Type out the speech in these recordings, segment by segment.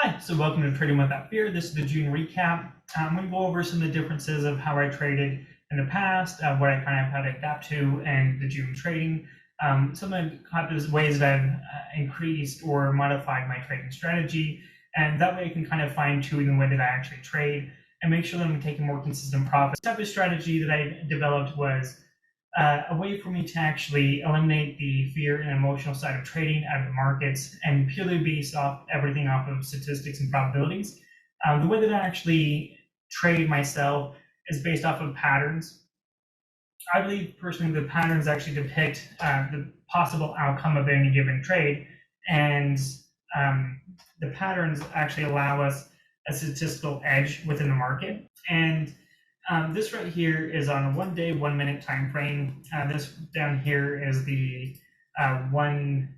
Hi, so welcome to Trading Without Fear. This is the June recap. I'm going to go over some of the differences of how I traded in the past, what I kind of had to adapt to, and the June trading. Some of the ways that I've increased or modified my trading strategy, and that way I can kind of fine tune the way that I actually trade and make sure that I'm taking more consistent profits. The type of strategy that I developed was a way for me to actually eliminate the fear and emotional side of trading out of the markets and purely based off everything off of statistics and probabilities. The way that I actually trade myself is based off of patterns. I believe personally the patterns actually depict the possible outcome of any given trade, and the patterns actually allow us a statistical edge within the market. And this right here is on a 1 day, 1 minute time frame. This down here is the I'm going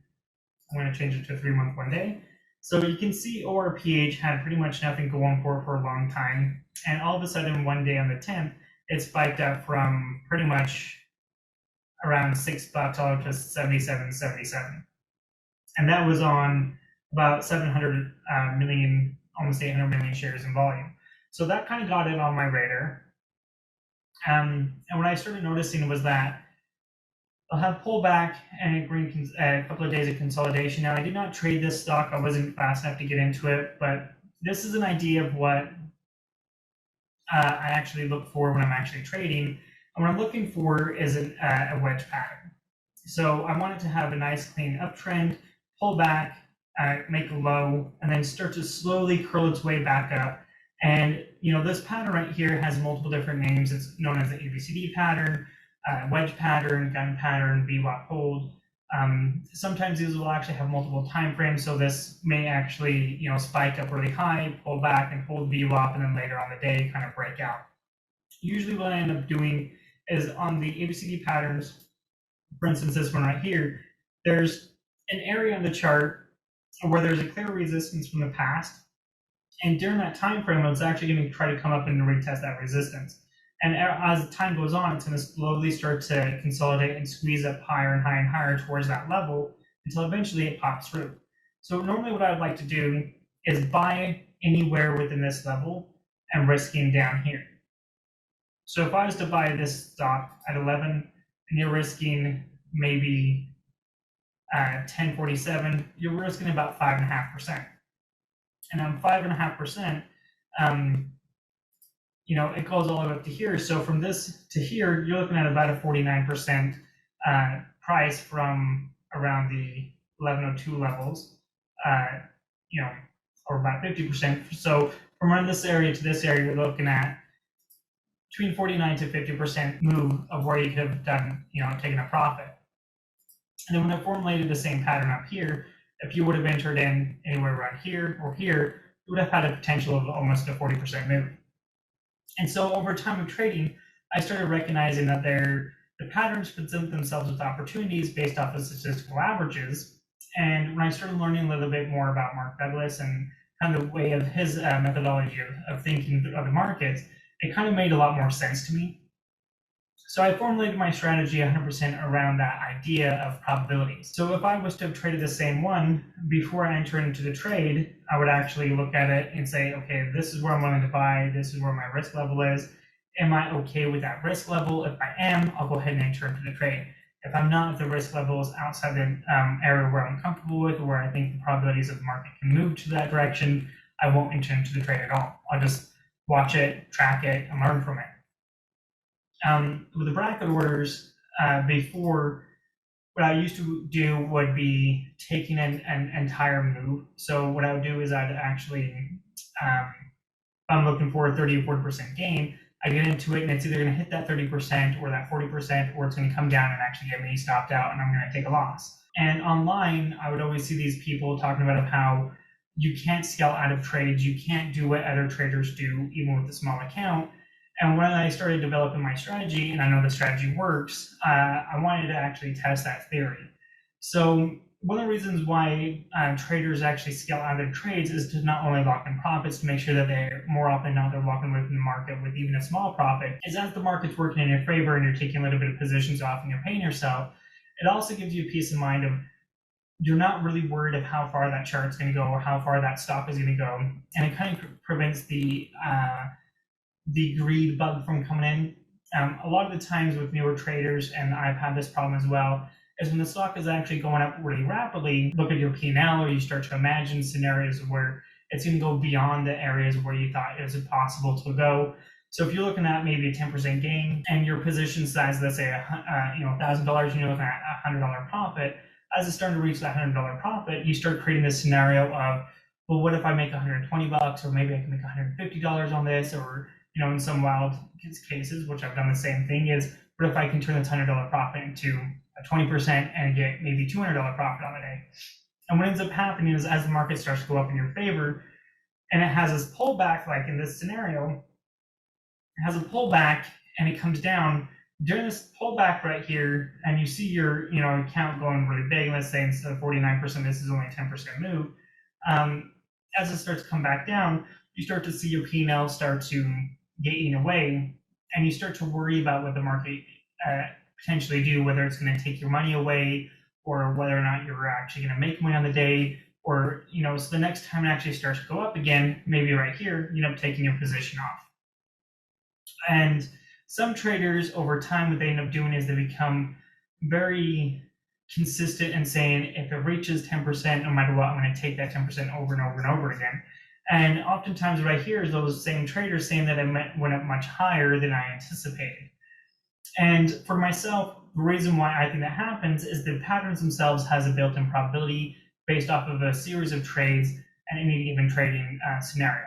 to change it to 3 month, 1 day. So you can see ORPH had pretty much nothing going for it for a long time. And all of a sudden, 1 day on the 10th, it spiked up from pretty much around $6 all up to 77.77. And that was on about 700 million, almost 800 million shares in volume. So that kind of got it on my radar. And what I started noticing was that I'll have pullback and a couple of days of consolidation. Now, I did not trade this stock. I wasn't fast enough to get into it, but this is an idea of what I actually look for when I'm actually trading. And what I'm looking for is a wedge pattern. So I want it to have a nice clean uptrend, pull back, make a low, and then start to slowly curl its way back up. And this pattern right here has multiple different names. It's known as the ABCD pattern, wedge pattern, gun pattern, VWAP hold. Sometimes these will actually have multiple time frames, so this may actually spike up really high, pull back, and hold VWAP, and then later on the day kind of break out. Usually what I end up doing is on the ABCD patterns, for instance this one right here, there's an area on the chart where there's a clear resistance from the past, and during that time frame it's actually going to try to come up and retest that resistance. And as time goes on, it's going to slowly start to consolidate and squeeze up higher and higher and higher towards that level until eventually it pops through. So normally what I'd like to do is buy anywhere within this level and risking down here. So if I was to buy this stock at 11 and you're risking maybe 10.47, you're risking about 5.5%. And on 5.5%, it goes all the way up to here. So from this to here, you're looking at about a 49% price from around the 1102 levels, or about 50%. So from around this area to this area, you're looking at between 49 to 50% move of where you could have done, taken a profit. And then when I formulated the same pattern up here, if you would have entered in anywhere around here or here, you would have had a potential of almost a 40% move. And so over time of trading, I started recognizing that the patterns present themselves with opportunities based off of statistical averages. And when I started learning a little bit more about Mark Douglas and kind of the way of his methodology of thinking of the markets, it kind of made a lot more sense to me. So I formulated my strategy 100% around that idea of probabilities. So if I was to have traded the same one before I enter into the trade, I would actually look at it and say, okay, this is where I'm willing to buy. This is where my risk level is. Am I okay with that risk level? If I am, I'll go ahead and enter into the trade. If I'm not, if the risk level is outside the area where I'm comfortable with, or where I think the probabilities of the market can move to that direction, I won't enter into the trade at all. I'll just watch it, track it, and learn from it. With the bracket orders, before, what I used to do would be taking an entire move. So what I would do is I'd actually, if I'm looking for a 30 or 40% gain, I get into it and it's either going to hit that 30% or that 40%, or it's going to come down and actually get me stopped out and I'm going to take a loss. And online, I would always see these people talking about how you can't scale out of trades, you can't do what other traders do, even with a small account. And when I started developing my strategy, and I know the strategy works, I wanted to actually test that theory. So one of the reasons why traders actually scale out of their trades is to not only lock in profits, to make sure that they're more often than not they're walking away from the market with even a small profit, is as the market's working in your favor and you're taking a little bit of positions off and you're paying yourself, it also gives you peace of mind of you're not really worried of how far that chart's going to go or how far that stock is going to go, and it kind of prevents the greed bug from coming in. A lot of the times with newer traders, and I've had this problem as well, is when the stock is actually going up really rapidly, look at your P&L, or you start to imagine scenarios where it's going to go beyond the areas where you thought it was impossible to go. So if you're looking at maybe a 10% gain and your position size, let's say $1,000, and you're looking at $100 profit, as it's starting to reach that $100 profit, you start creating this scenario of, well, what if I make 120 bucks, or maybe I can make $150 on this, or in some wild cases, which I've done the same thing, is what if I can turn this $100 profit into a 20% and get maybe $200 profit on the day? And what ends up happening is, as the market starts to go up in your favor, and it has this pullback, like in this scenario, it has a pullback and it comes down during this pullback right here, and you see your account going really big. Let's say instead of 49%, this is only a 10% move. As it starts to come back down, you start to see your P&L start to get eaten away, and you start to worry about what the market potentially do, whether it's going to take your money away, or whether or not you're actually going to make money on the day, or so the next time it actually starts to go up again, maybe right here, you end up taking your position off. And some traders over time, what they end up doing is they become very consistent in saying, if it reaches 10%, no matter what, I'm going to take that 10% over and over and over again. And oftentimes what I hear is those same traders saying that it went up much higher than I anticipated. And for myself, the reason why I think that happens is the patterns themselves has a built-in probability based off of a series of trades and any given trading scenario.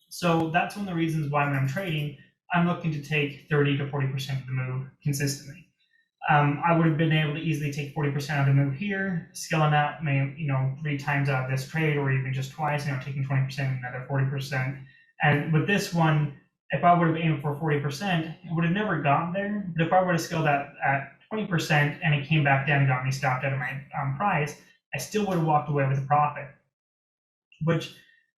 So that's one of the reasons why when I'm trading, I'm looking to take 30 to 40% of the move consistently. I would have been able to easily take 40% of the move here, scaling that, 3 times out of this trade, or even just twice, taking 20%, another 40%. And with this one, if I would have aimed for 40%, it would have never gotten there. But if I would have scaled that at 20% and it came back down and got me stopped out of my price, I still would have walked away with a profit. Which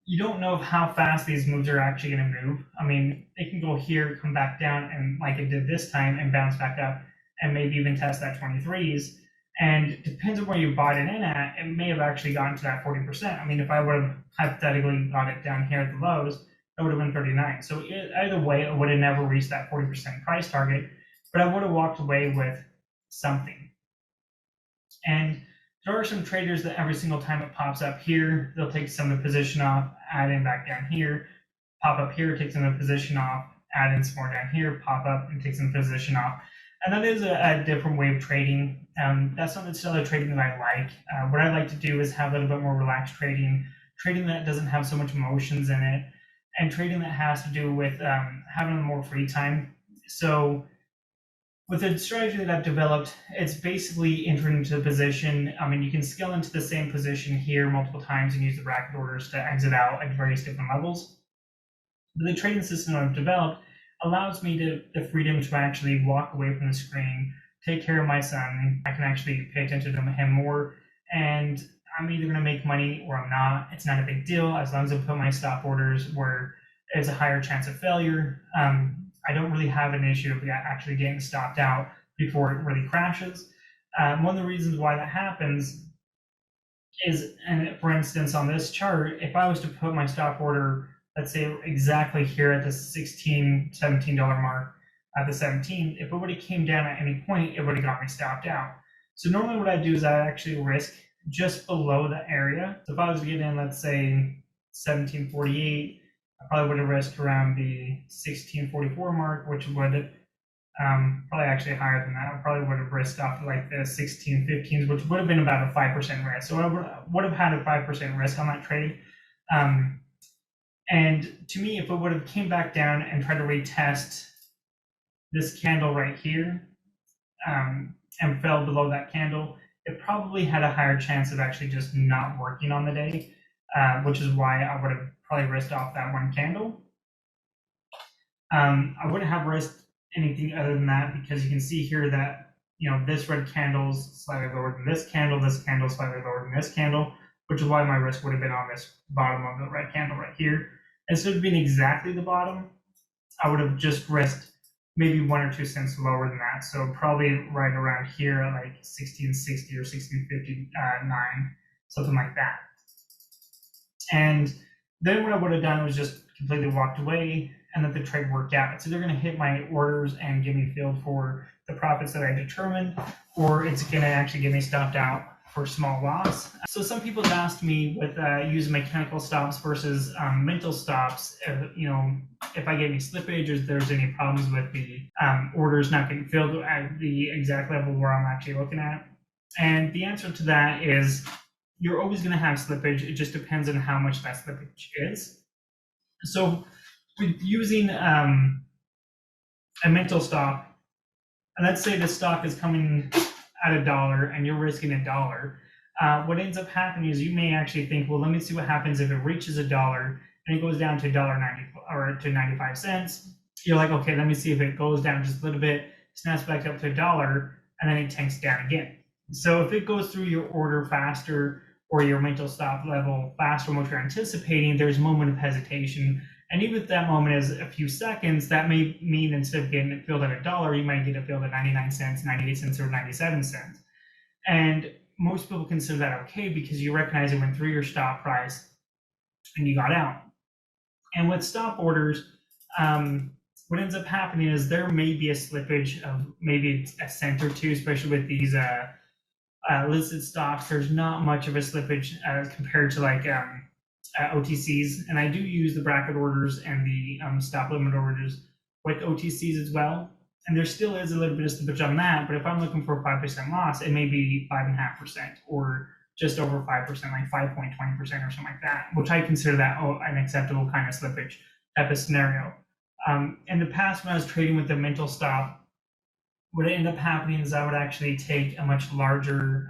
you don't know how fast these moves are actually going to move. I mean, it can go here, come back down, and like it did this time, and bounce back up, and maybe even test that 23s. And depends on where you bought it in at, it may have actually gotten to that 40%. I mean, if I would have hypothetically got it down here at the lows, it would have been 39. So either way, it would have never reached that 40% price target, but I would have walked away with something. And there are some traders that every single time it pops up here, they'll take some of the position off, add in back down here, pop up here, take some of the position off, add in some more down here, pop up and take some position off. And that is a different way of trading. That's not necessarily trading that I like. What I like to do is have a little bit more relaxed trading that doesn't have so much emotions in it, and trading that has to do with having more free time. So with the strategy that I've developed, it's basically entering into a position. I mean, you can scale into the same position here multiple times and use the bracket orders to exit out at various different levels. But the trading system I've developed allows me the freedom to actually walk away from the screen, take care of my son. I can actually pay attention to him more, and I'm either going to make money or I'm not. It's not a big deal as long as I put my stop orders where there's a higher chance of failure. I don't really have an issue of actually getting stopped out before it really crashes. One of the reasons why that happens is, and for instance, on this chart, if I was to put my stop order, let's say exactly here at the $16, $17 mark, at the 17, if it would have came down at any point, it would have got me stopped out. So normally what I do is I actually risk just below the area. So if I was to get in, let's say 1748, I probably would have risked around the 1644 mark, which would probably actually higher than that. I probably would have risked off like the 1615s, which would have been about a 5% risk. So I would have had a 5% risk on that trade. And to me, if it would have came back down and tried to retest this candle right here and fell below that candle, it probably had a higher chance of actually just not working on the day, which is why I would have probably risked off that one candle. I wouldn't have risked anything other than that, because you can see here that this red candle's slightly lower than this candle slightly lower than this candle, which is why my risk would have been on this bottom of the red candle right here. Instead of being exactly the bottom, I would have just risked maybe 1 or 2 cents lower than that. So probably right around here at like 1660 or 1659, something like that. And then what I would have done was just completely walked away and let the trade work out. It's either going to hit my orders and give me filled for the profits that I determined, or it's going to actually get me stopped out for small loss. So some people have asked me with using mechanical stops versus mental stops, if I get any slippage or if there's any problems with the orders not getting filled at the exact level where I'm actually looking at. And the answer to that is you're always going to have slippage. It just depends on how much that slippage is. So with using a mental stop, and let's say the stock is coming at $1 and you're risking $1, what ends up happening is you may actually think, well, let me see what happens if it reaches $1 and it goes down to $1.90 or to 95 cents. You're like, okay, let me see if it goes down just a little bit, snaps back up to $1, and then it tanks down again. So if it goes through your order faster or your mental stop level faster than what you're anticipating, there's a moment of hesitation. And even if that moment is a few seconds, that may mean instead of getting it filled at $1, you might get it filled at 99 cents, 98 cents, or 97 cents. And most people consider that okay because you recognize it went through your stop price and you got out. And with stop orders, what ends up happening is there may be a slippage of maybe a cent or two, especially with these listed stocks. There's not much of a slippage compared to like OTCs, and I do use the bracket orders and the stop limit orders with OTCs as well. And there still is a little bit of slippage on that, but if I'm looking for a 5% loss, it may be 5.5% or just over 5%, like 5.20% or something like that, which I consider that an acceptable kind of slippage type of scenario. In the past, when I was trading with the mental stop, what ended up happening is I would actually take a much larger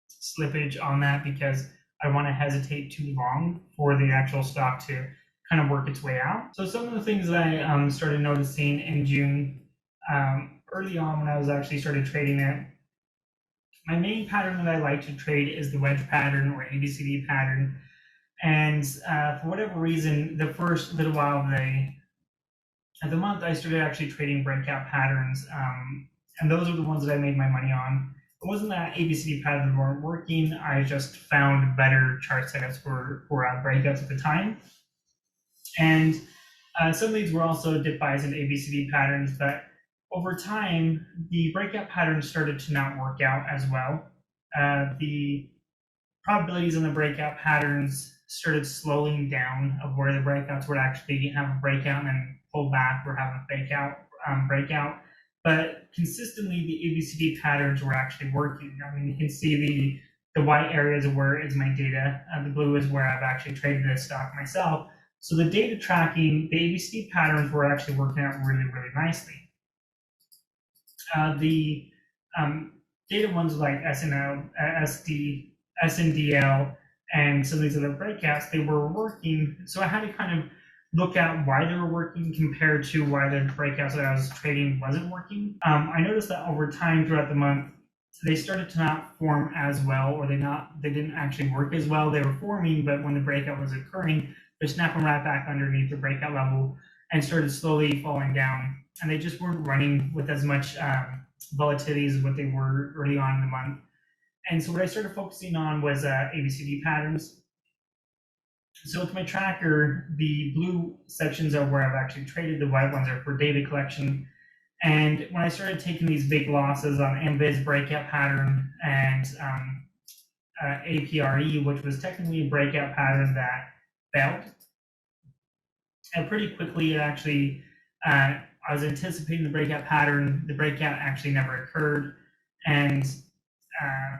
slippage on that because I want to hesitate too long for the actual stock to kind of work its way out. So some of the things that I started noticing in June, early on when I was actually started trading it, my main pattern that I like to trade is the wedge pattern or ABCD pattern. And for whatever reason, the first little while of the month, I started actually trading breakout patterns. And those are the ones that I made my money on. It wasn't that ABCD patterns weren't working. I just found better chart setups for breakouts at the time. And some of these were also dip buys and ABCD patterns, but over time, the breakout patterns started to not work out as well. The probabilities in the breakout patterns started slowing down of where the breakouts would actually have a breakout and then pull back or have a fake out breakout. But consistently, the ABCD patterns were actually working. I mean, you can see the white areas of where is my data. The blue is where I've actually traded this stock myself. So the data tracking, the ABCD patterns were actually working out really, really nicely. The data ones like SNL, SD, SNDL, and some of these other breakouts, they were working. So I had to kind of look at why they were working compared to why the breakouts that I was trading wasn't working. I noticed that over time throughout the month, they started to not form as well, or they didn't actually work as well. They were forming, but when the breakout was occurring, they're snapping right back underneath the breakout level and started slowly falling down. And they just weren't running with as much volatility as what they were early on in the month. And so what I started focusing on was ABCD patterns. So with my tracker, the blue sections are where I've actually traded, the white ones are for data collection. And when I started taking these big losses on MVIS breakout pattern and APRE, which was technically a breakout pattern that failed, and pretty quickly it actually, I was anticipating the breakout pattern, the breakout actually never occurred, and I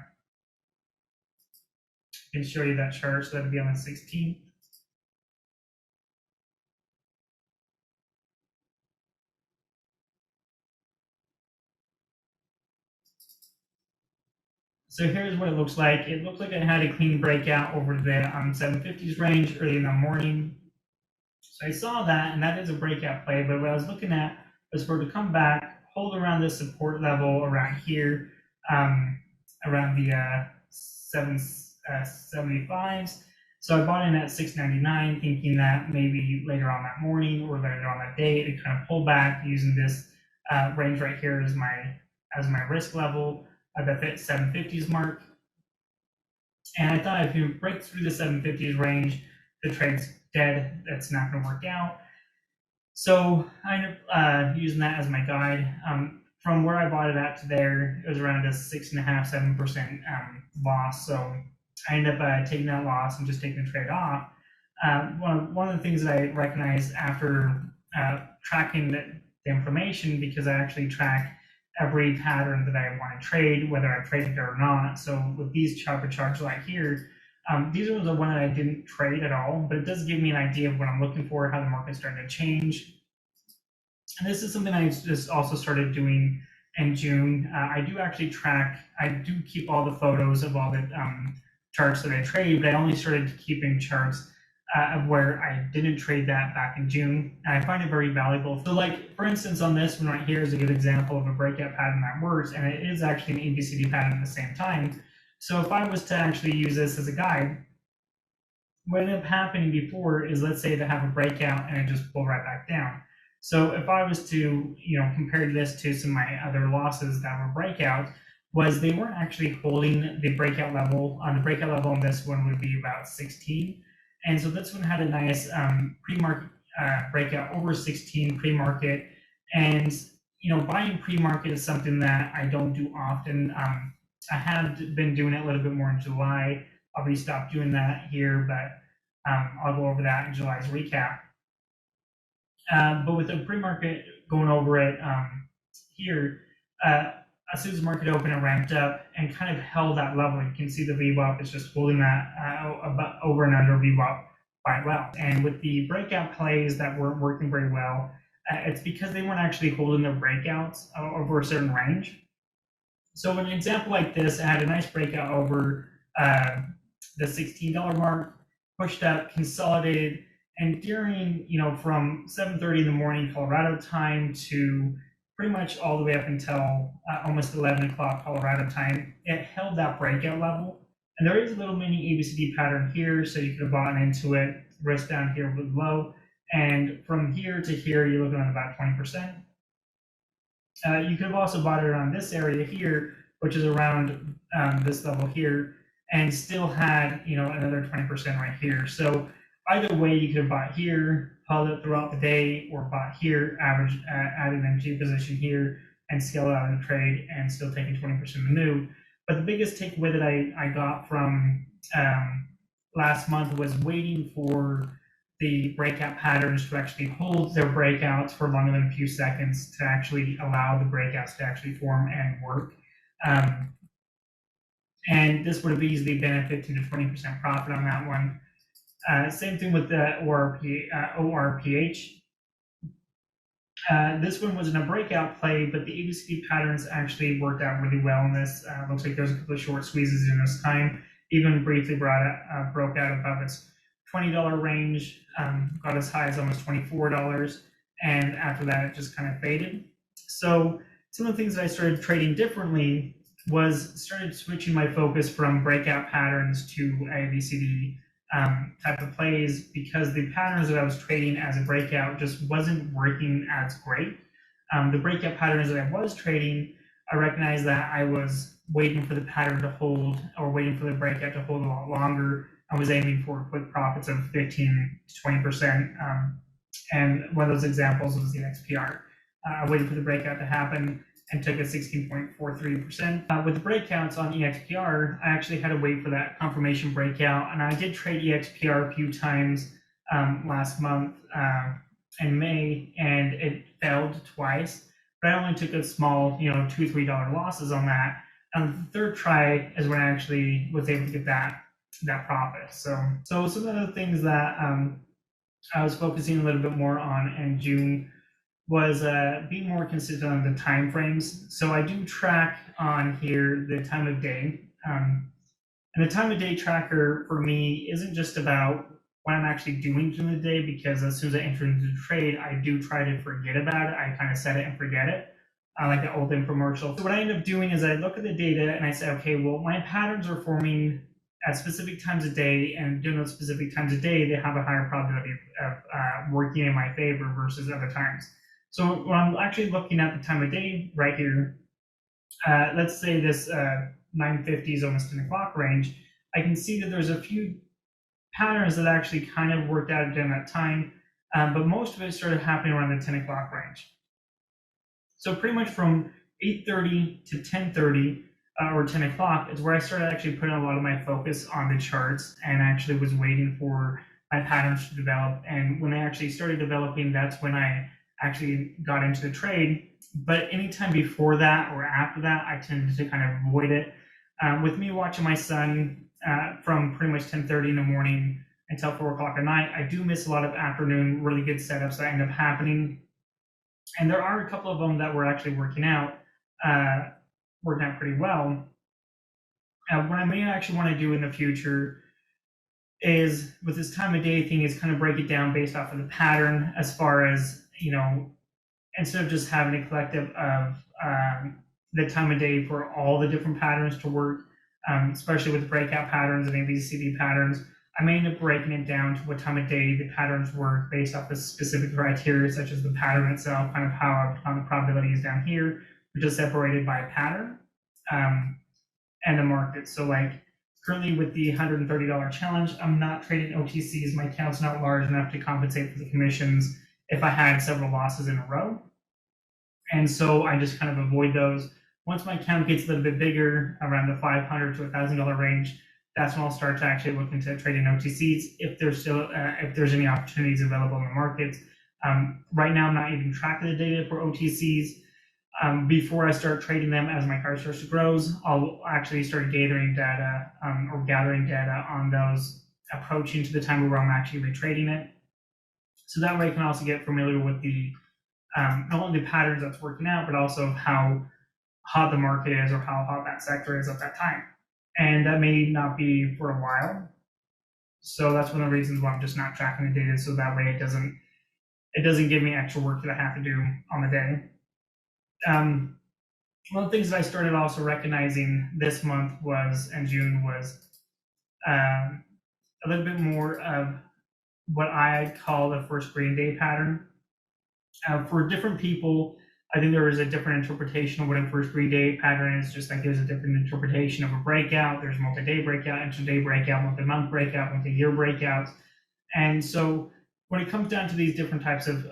can show you that chart, so that'll be on the 16th. So here's what it looks like. It looks like it had a clean breakout over the 750s range early in the morning. So I saw that, and that is a breakout play, but what I was looking at was for it to come back, hold around this support level around here, around the 775s, So I bought in at $6.99, thinking that maybe later on that morning or later on that day, it kind of pull back using this range right here as my risk level that fit 750s mark. And I thought if you break through the 750s range, the trade's dead. That's not going to work out. So I ended up using that as my guide. From where I bought it at to there, it was around a 6.5%, 7% loss. So I ended up taking that loss and just taking the trade off. One of the things that I recognized after tracking the information, because I actually track every pattern that I want to trade, whether I traded it or not. So with these chopper charts right here, these are the one that I didn't trade at all, but it does give me an idea of what I'm looking for, how the market's starting to change. And this is something I just also started doing in June. I do actually track, I do keep all the photos of all the charts that I trade, but I only started keeping charts of where I didn't trade that back in June. And I find it very valuable. So like, for instance, on this one right here is a good example of a breakout pattern that works, and it is actually an ABCD pattern at the same time. So if I was to actually use this as a guide, what ended up happening before is, let's say they have a breakout and it just pulled right back down. So if I was to, compare this to some of my other losses that were breakouts, was they weren't actually holding the breakout level. The breakout level on this one would be about 16. And so this one had a nice pre-market breakout over 16 pre-market. And, buying pre-market is something that I don't do often. I have been doing it a little bit more in July. I'll be stopped doing that here, but I'll go over that in July's recap. But with the pre-market going over it here, as soon as the market opened, it ramped up and kind of held that level. You can see the VWAP is just holding that over and under VWAP quite well. And with the breakout plays that weren't working very well, it's because they weren't actually holding their breakouts over a certain range. So an example like this, I had a nice breakout over the $16 mark, pushed up, consolidated, and during, from 7:30 in the morning Colorado time to pretty much all the way up until almost 11 o'clock Colorado time, it held that breakout level. And there is a little mini ABCD pattern here, so you could have bought into it, risk down here with low. And from here to here, you're looking at about 20%. You could have also bought it around this area here, which is around this level here, and still had, another 20% right here. So either way, you could have bought here, held it throughout the day, or bought here, added an entry position here, and scale it out of the trade, and still taking 20% of the move. But the biggest takeaway that I got from last month was waiting for the breakout patterns to actually hold their breakouts for longer than a few seconds to actually allow the breakouts to actually form and work. And this would have easily been a 15 to 20% profit on that one. Same thing with the ORPH. This one wasn't a breakout play, but the ABCD patterns actually worked out really well in this. Looks like there's a couple of short squeezes in this time. Even briefly broke out above its $20 range, got as high as almost $24, and after that it just kind of faded. So some of the things that I started trading differently was started switching my focus from breakout patterns to ABCD type of plays, because the patterns that I was trading as a breakout just wasn't working as great. The breakout patterns that I was trading, I recognized that I was waiting for the pattern to hold, or waiting for the breakout to hold a lot longer. I was aiming for quick profits of 15 to 20%. And one of those examples was the XPR. I waited for the breakout to happen and took a 16.43%. With the breakouts on EXPR, I actually had to wait for that confirmation breakout, and I did trade EXPR a few times last month in May, and it failed twice, but I only took a small, $2 or $3 losses on that. And the third try is when I actually was able to get that profit. So some of the things that I was focusing a little bit more on in June was being more consistent on the time frames. So I do track on here the time of day. And the time of day tracker for me isn't just about what I'm actually doing during the day, because as soon as I enter into the trade, I do try to forget about it. I kind of set it and forget it. Like the old infomercial. So what I end up doing is I look at the data and I say, okay, well, my patterns are forming at specific times of day, and during those specific times of day, they have a higher probability of working in my favor versus other times. So when I'm actually looking at the time of day right here, let's say this 9:50 is almost 10 o'clock range, I can see that there's a few patterns that actually kind of worked out during that time, but most of it started happening around the 10 o'clock range. So pretty much from 8:30 to 10:30 or 10 o'clock is where I started actually putting a lot of my focus on the charts and actually was waiting for my patterns to develop. And when they actually started developing, that's when I actually got into the trade. But anytime before that or after that, I tended to kind of avoid it. With me watching my son from pretty much 10:30 in the morning until 4 o'clock at night, I do miss a lot of afternoon really good setups that end up happening. And there are a couple of them that were actually working out pretty well. What I may actually want to do in the future is with this time of day thing is kind of break it down based off of the pattern, as far as, instead of just having a collective of the time of day for all the different patterns to work, especially with breakout patterns and ABCD patterns. I may end up breaking it down to what time of day the patterns work based off of specific criteria, such as the pattern itself, kind of how the probability is down here, which is separated by a pattern, and the market. So like currently with the $130 challenge, I'm not trading OTCs. My account's not large enough to compensate for the commissions if I had several losses in a row. And so I just kind of avoid those. Once my account gets a little bit bigger, around the $500 to $1,000 range, that's when I'll start to actually look into trading OTCs if there's any opportunities available in the markets. Right now, I'm not even tracking the data for OTCs. Before I start trading them, as my card starts to grow, I'll actually start gathering data on those approaching to the time where I'm actually retrading it. So that way I can also get familiar with the not only the patterns that's working out, but also how hot the market is or how hot that sector is at that time. And that may not be for a while. So that's one of the reasons why I'm just not tracking the data, so that way it doesn't give me extra work that I have to do on the day. One of the things that I started also recognizing this month and June was a little bit more of what I call the first green day pattern. For different people, I think there is a different interpretation of what a first green day pattern is, just like there's a different interpretation of a breakout. There's multi-day breakout, intraday breakout, multi-month breakout, multi-year breakouts. And so when it comes down to these different types of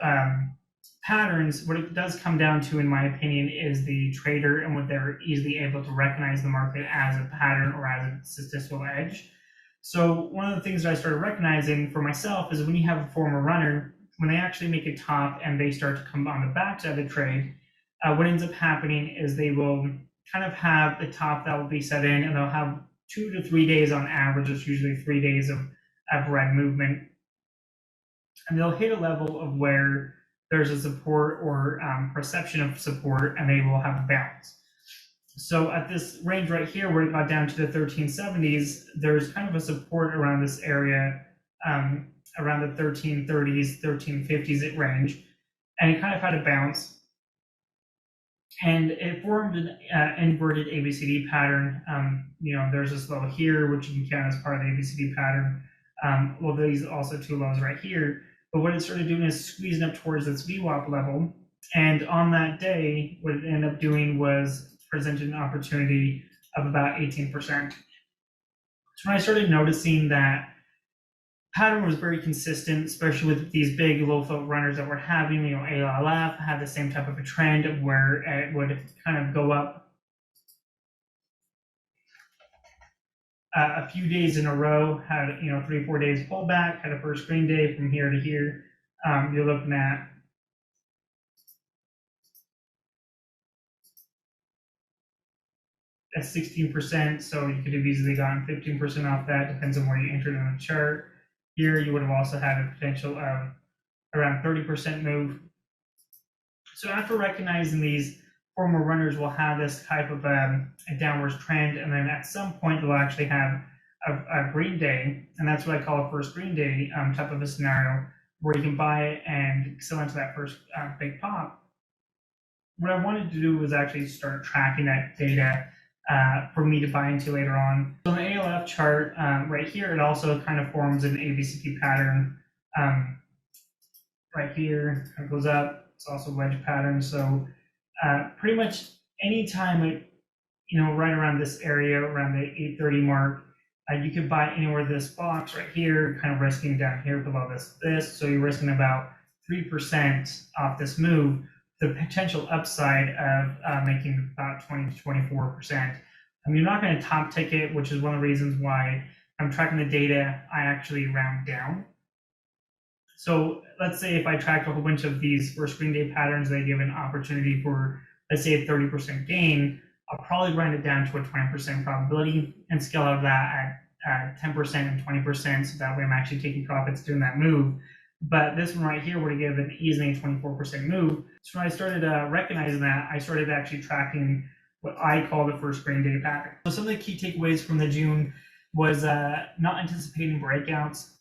patterns, what it does come down to, in my opinion, is the trader and what they're easily able to recognize the market as a pattern or as a statistical edge. So one of the things that I started recognizing for myself is when you have a former runner, when they actually make a top and they start to come on the backside of the trade, what ends up happening is they will kind of have the top that will be set in, and they'll have 2 to 3 days on average. It's usually 3 days of red movement, and they'll hit a level of where there's a support or perception of support, and they will have a bounce. So at this range right here, where it got down to the 1370s, there's kind of a support around this area, around the 1330s, 1350s range, and it kind of had a bounce. And it formed an inverted ABCD pattern. There's this low here, which you can count as part of the ABCD pattern. Well, these also 2 lows right here. But what it started doing is squeezing up towards this VWAP level. And on that day, what it ended up doing was presented an opportunity of about 18%. So when I started noticing that pattern was very consistent, especially with these big low float runners that we're having, ALF had the same type of a trend of where it would kind of go up a few days in a row, had 3 or 4 days pullback, had a first green day from here to here. You're looking at at 16%, so you could have easily gotten 15% off that, depends on where you entered in the chart. Here you would have also had a potential of around 30% move. So after recognizing these, former runners will have this type of a downwards trend, and then at some point they'll actually have a green day, and that's what I call a first green day type of a scenario, where you can buy it and sell into that first big pop. What I wanted to do was actually start tracking that data for me to buy into later on. So on the ALF chart right here, it also kind of forms an ABCD pattern. Right here, it goes up. It's also wedge pattern. So pretty much anytime it, right around this area, around the 830 mark, you could buy anywhere this box right here, kind of risking down here below this. So you're risking about 3% off this move. The potential upside of making about 20 to 24%. You're not going to top ticket, which is one of the reasons why I'm tracking the data. I actually round down. So let's say if I tracked a whole bunch of these first green day patterns, they give an opportunity for, let's say, a 30% gain. I'll probably round it down to a 20% probability and scale out of that at 10% and 20%. So that way I'm actually taking profits during that move. But this one right here would give an easily 24% move. So when I started recognizing that, I started actually tracking what I call the first green day pattern. So some of the key takeaways from the June was not anticipating breakouts.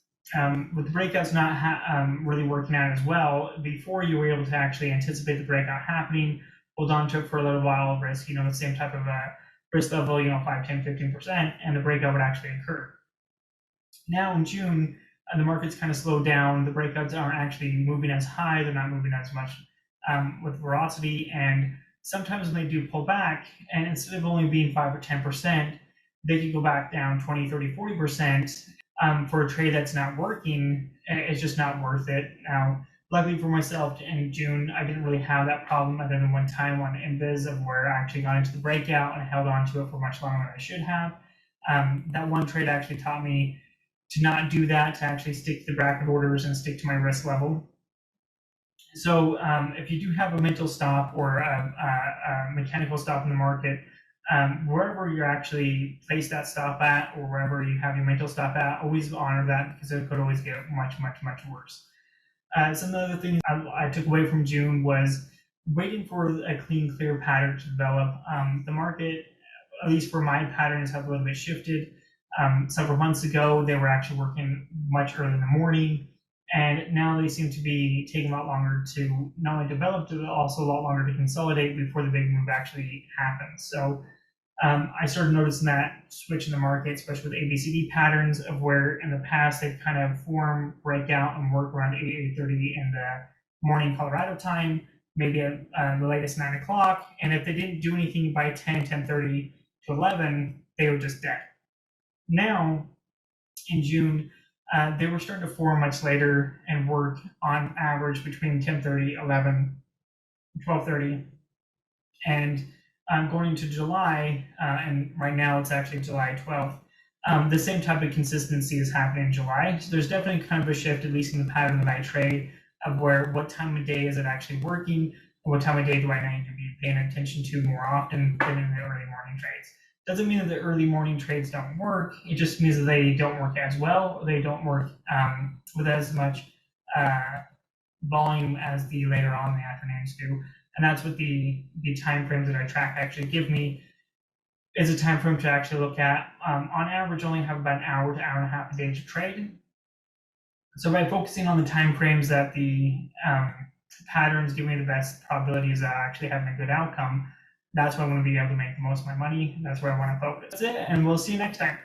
With the breakouts not really working out as well, before you were able to actually anticipate the breakout happening, hold on to it for a little while, risk, the same type of risk level, 5, 10, 15%, and the breakout would actually occur. Now in June, the market's kind of slowed down. The breakouts aren't actually moving as high. They're not moving as much with velocity. And sometimes when they do pull back, and instead of only being 5 or 10%, they could go back down 20, 30, 40%. For a trade that's not working, it's just not worth it. Now, luckily for myself, in June, I didn't really have that problem other than one time on Invis of where I actually got into the breakout and held on to it for much longer than I should have. That one trade actually taught me to not do that, to actually stick to the bracket orders and stick to my risk level. So if you do have a mental stop or a mechanical stop in the market, wherever you're actually placed that stop at, or wherever you have your mental stop at, always honor that, because it could always get much, much, much worse. Some of the other things I took away from June was waiting for a clean, clear pattern to develop. The market, at least for my patterns, have a little bit shifted. Several months ago, they were actually working much earlier in the morning, and now they seem to be taking a lot longer to not only develop, but also a lot longer to consolidate before the big move actually happens. So I started noticing that switch in the market, especially with ABCD patterns, of where in the past they've kind of form, break out, and work around 8:30 in the morning Colorado time, maybe at the latest 9 o'clock. And if they didn't do anything by 10, 10:30 to 11, they were just dead. Now, in June, they were starting to form much later and work on average between 10:30, 11, 12:30, and going into July, and right now it's actually July 12th, the same type of consistency is happening in July. So there's definitely kind of a shift, at least in the pattern that I trade, of what time of day is it actually working, and what time of day do I need to be paying attention to more often than in the early morning trades. Doesn't mean that the early morning trades don't work. It just means that they don't work as well. They don't work with as much volume as the later on in the afternoons do. And that's what the time frames that I track actually give me, is a time frame to actually look at. On average, only have about an hour to hour and a half a day to trade. So by focusing on the time frames that the patterns give me the best probabilities of actually having a good outcome, that's where I'm going to be able to make the most of my money. That's where I want to focus. That's it, and we'll see you next time.